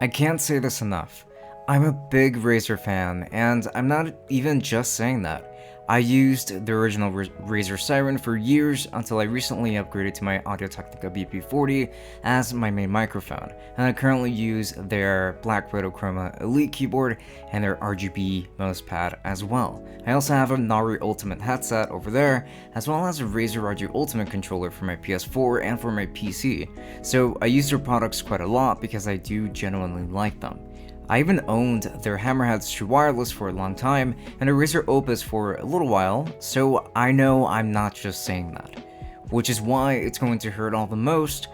I can't say this enough. I'm a big Razer fan, and I'm not even just saying that. I used the original Razer Seiren for years until I recently upgraded to my Audio-Technica BP40 as my main microphone, and I currently use their Black Rotochroma Elite keyboard and their RGB mousepad as well. I also have a Nari Ultimate headset over there, as well as a Razer Audio Ultimate controller for my PS4 and for my PC, so I use their products quite a lot because I do genuinely like them. I even owned their Hammerheads True Wireless for a long time and a Razer Opus for a little while, so I know I'm not just saying that. Which is why it's going to hurt all the most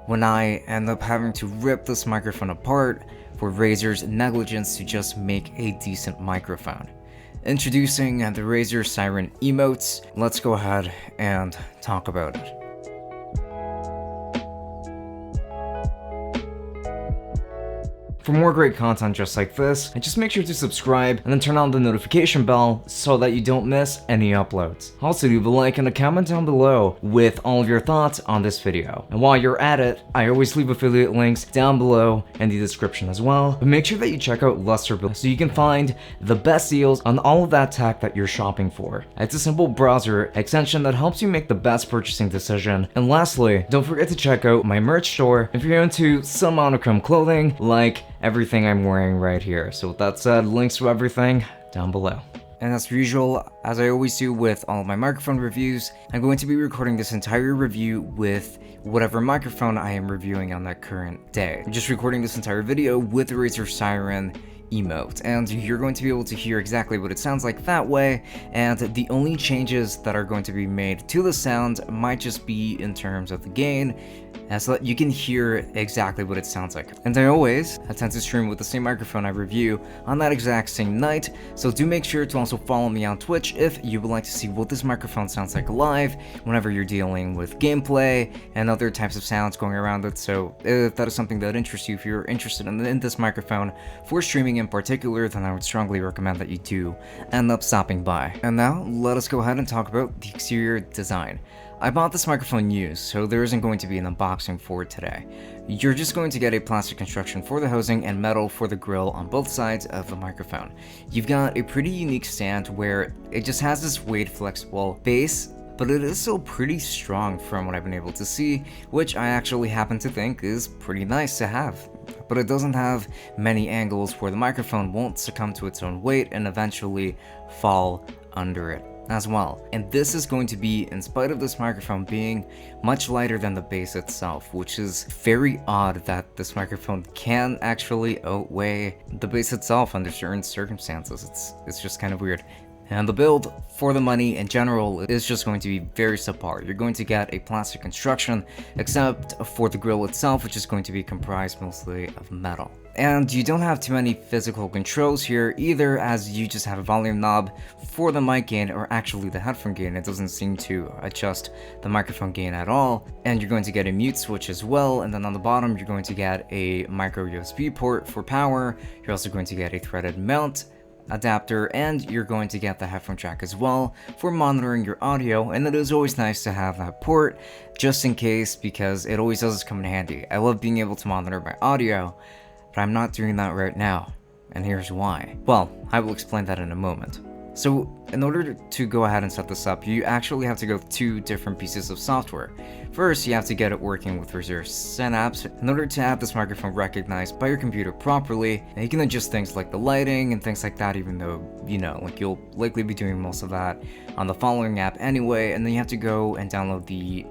when I end up having to rip this microphone apart for Razer's negligence to just make a decent microphone. Introducing the Razer Seiren Emotes, let's go ahead and talk about it. For more great content just like this, just make sure to subscribe and then turn on the notification bell so that you don't miss any uploads. Also leave a like and a comment down below with all of your thoughts on this video. And while you're at it, I always leave affiliate links down below in the description as well, but make sure that you check out Lusterbill so you can find the best deals on all of that tech that you're shopping for. It's a simple browser extension that helps you make the best purchasing decision. And lastly, don't forget to check out my merch store if you're into some monochrome clothing like everything I'm wearing right here. So with that said, links to everything down below. And as usual, as I always do with all of my microphone reviews, I'm going to be recording this entire review with whatever microphone I am reviewing on that current day. I'm just recording this entire video with the Razer Seiren Emote, and you're going to be able to hear exactly what it sounds like that way, and the only changes that are going to be made to the sound might just be in terms of the gain, so that you can hear exactly what it sounds like. And I tend to stream with the same microphone I review on that exact same night, so do make sure to also follow me on Twitch if you would like to see what this microphone sounds like live whenever you're dealing with gameplay and other types of sounds going around it. So if that is something that interests you, if you're interested in this microphone for streaming in particular, then I would strongly recommend that you do end up stopping by. And now let us go ahead and talk about the exterior design. I bought this microphone used, so there isn't going to be an unboxing for it today. You're just going to get a plastic construction for the housing and metal for the grill on both sides of the microphone. You've got a pretty unique stand where it just has this weight flexible base, but it is still pretty strong from what I've been able to see, which I actually happen to think is pretty nice to have. But it doesn't have many angles where the microphone won't succumb to its own weight and eventually fall under it as well. And this is going to be in spite of this microphone being much lighter than the base itself, which is very odd that this microphone can actually outweigh the base itself under certain circumstances. It's just kind of weird. And the build for the money in general is just going to be very subpar. You're going to get a plastic construction, except for the grill itself, which is going to be comprised mostly of metal. And you don't have too many physical controls here either, as you just have a volume knob for the mic gain, or actually the headphone gain. It doesn't seem to adjust the microphone gain at all. And you're going to get a mute switch as well, and then on the bottom you're going to get a micro USB port for power. You're also going to get a threaded mount adapter, and you're going to get the headphone jack as well for monitoring your audio. And it is always nice to have that port just in case, because it always does come in handy. I love being able to monitor my audio, but I'm not doing that right now, and here's why. Well, I will explain that in a moment. So in order to go ahead and set this up, you actually have to go two different pieces of software. First, you have to get it working with Razer Synapse in order to have this microphone recognized by your computer properly. And you can adjust things like the lighting and things like that, even though, like you'll likely be doing most of that on the following app anyway. And then you have to go and download the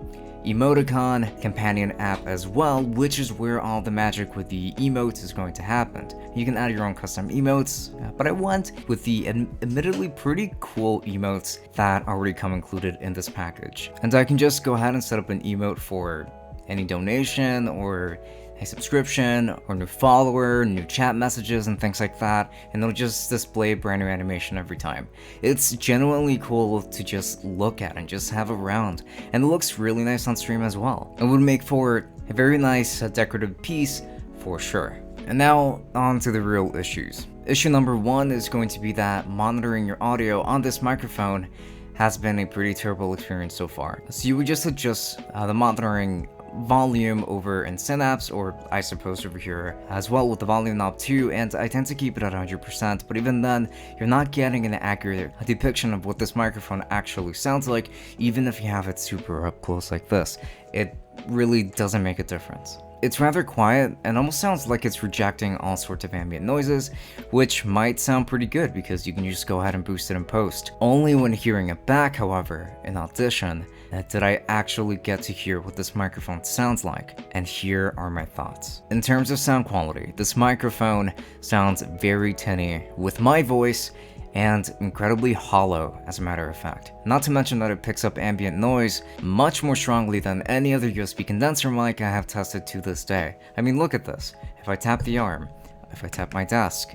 Emoticon companion app as well, which is where all the magic with the emotes is going to happen. You can add your own custom emotes, but I went with the admittedly pretty cool emotes that already come included in this package. And I can just go ahead and set up an emote for any donation or a subscription or new follower, new chat messages and things like that, and it'll just display brand new animation every time. It's genuinely cool to just look at and just have around, and it looks really nice on stream as well. It would make for a very nice decorative piece for sure. And now on to the real issues. Issue number one is going to be that monitoring your audio on this microphone has been a pretty terrible experience so far. So you would just adjust the monitoring volume over in Synapse, or I suppose over here as well with the volume knob too, and I tend to keep it at 100%, but even then, you're not getting an accurate depiction of what this microphone actually sounds like, even if you have it super up close like this. It really doesn't make a difference. It's rather quiet and almost sounds like it's rejecting all sorts of ambient noises, which might sound pretty good because you can just go ahead and boost it in post. Only when hearing it back, however, in Audition, did I actually get to hear what this microphone sounds like, and here are my thoughts. In terms of sound quality, this microphone sounds very tinny with my voice and incredibly hollow, as a matter of fact. Not to mention that it picks up ambient noise much more strongly than any other USB condenser mic I have tested to this day. I mean, look at this. If I tap the arm, if I tap my desk,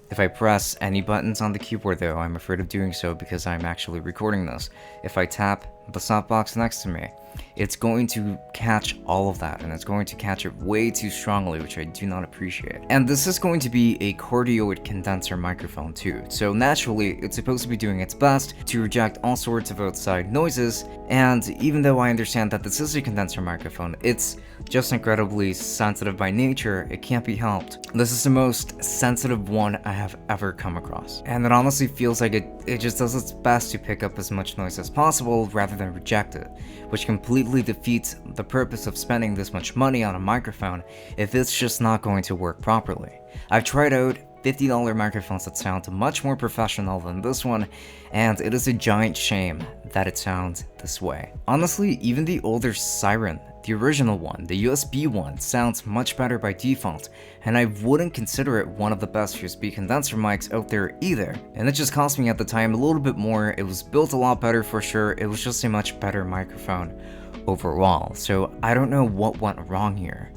if I press any buttons on the keyboard, though I'm afraid of doing so because I'm actually recording this, if I tap the softbox next to me, it's going to catch all of that, and it's going to catch it way too strongly, which I do not appreciate. And this is going to be a cardioid condenser microphone too, so naturally it's supposed to be doing its best to reject all sorts of outside noises, and even though I understand that this is a condenser microphone, it's just incredibly sensitive by nature. It can't be helped. This is the most sensitive one I have ever come across, and it honestly feels like it just does its best to pick up as much noise as possible rather than reject it, which completely defeats the purpose of spending this much money on a microphone if it's just not going to work properly. I've tried out $50 microphones that sound much more professional than this one, and it is a giant shame that it sounds this way. Honestly, even the older Seiren, the original one, the USB one, sounds much better by default, and I wouldn't consider it one of the best USB condenser mics out there either. And it just cost me at the time a little bit more. It was built a lot better for sure. It was just a much better microphone overall. So I don't know what went wrong here.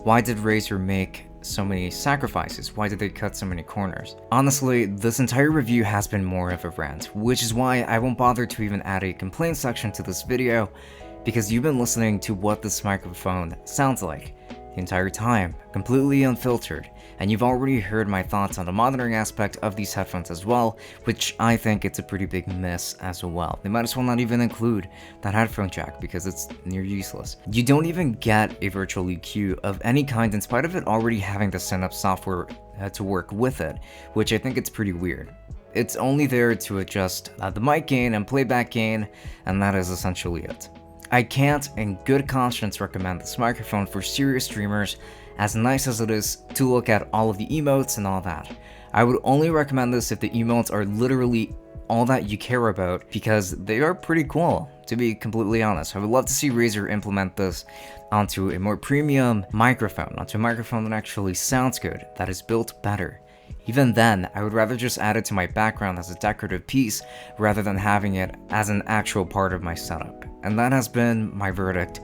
Why did Razer make so many sacrifices? Why did they cut so many corners? Honestly, this entire review has been more of a rant, which is why I won't bother to even add a complaint section to this video, because you've been listening to what this microphone sounds like the entire time, completely unfiltered, and you've already heard my thoughts on the monitoring aspect of these headphones as well, which I think it's a pretty big miss as well. They might as well not even include that headphone jack because it's near useless. You don't even get a virtual EQ of any kind in spite of it already having the Synapse software to work with it, which I think it's pretty weird. It's only there to adjust the mic gain and playback gain, and that is essentially it. I can't in good conscience recommend this microphone for serious streamers, as nice as it is to look at all of the emotes and all that. I would only recommend this if the emotes are literally all that you care about, because they are pretty cool, to be completely honest. I would love to see Razer implement this onto a more premium microphone, onto a microphone that actually sounds good, that is built better. Even then, I would rather just add it to my background as a decorative piece rather than having it as an actual part of my setup. And that has been my verdict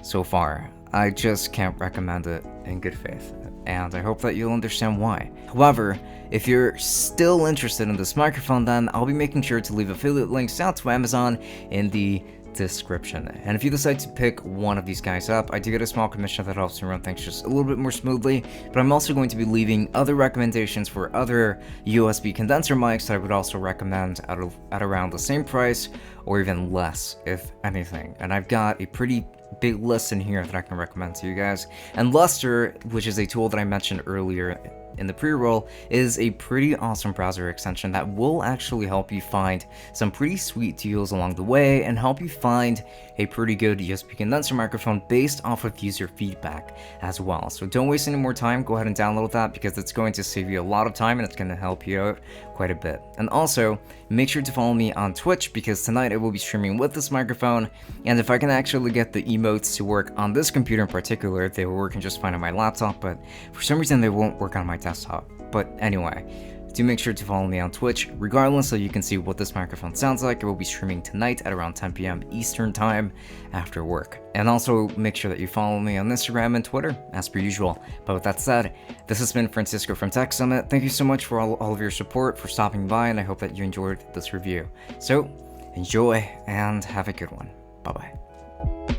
so far. I just can't recommend it in good faith, and I hope that you'll understand why. However, if you're still interested in this microphone, then I'll be making sure to leave affiliate links out to Amazon in the description. And if you decide to pick one of these guys up, I do get a small commission that helps me run things just a little bit more smoothly, but I'm also going to be leaving other recommendations for other USB condenser mics that I would also recommend at around the same price or even less, if anything. And I've got a pretty big list in here that I can recommend to you guys. And Luster, which is a tool that I mentioned earlier in the pre-roll, is a pretty awesome browser extension that will actually help you find some pretty sweet deals along the way and help you find a pretty good USB condenser microphone based off of user feedback as well. So don't waste any more time, go ahead and download that because it's going to save you a lot of time and it's going to help you out quite a bit. And also, make sure to follow me on Twitch because tonight I will be streaming with this microphone, and if I can actually get the emotes to work on this computer in particular, they will work just fine on my laptop, but for some reason they won't work on my desktop. But anyway, do make sure to follow me on Twitch regardless so you can see what this microphone sounds like. I will be streaming tonight at around 10 PM Eastern time after work. And also make sure that you follow me on Instagram and Twitter as per usual. But with that said, this has been Francisco from Tech Summit. Thank you so much for all of your support, for stopping by, and I hope that you enjoyed this review. So enjoy and have a good one. Bye bye.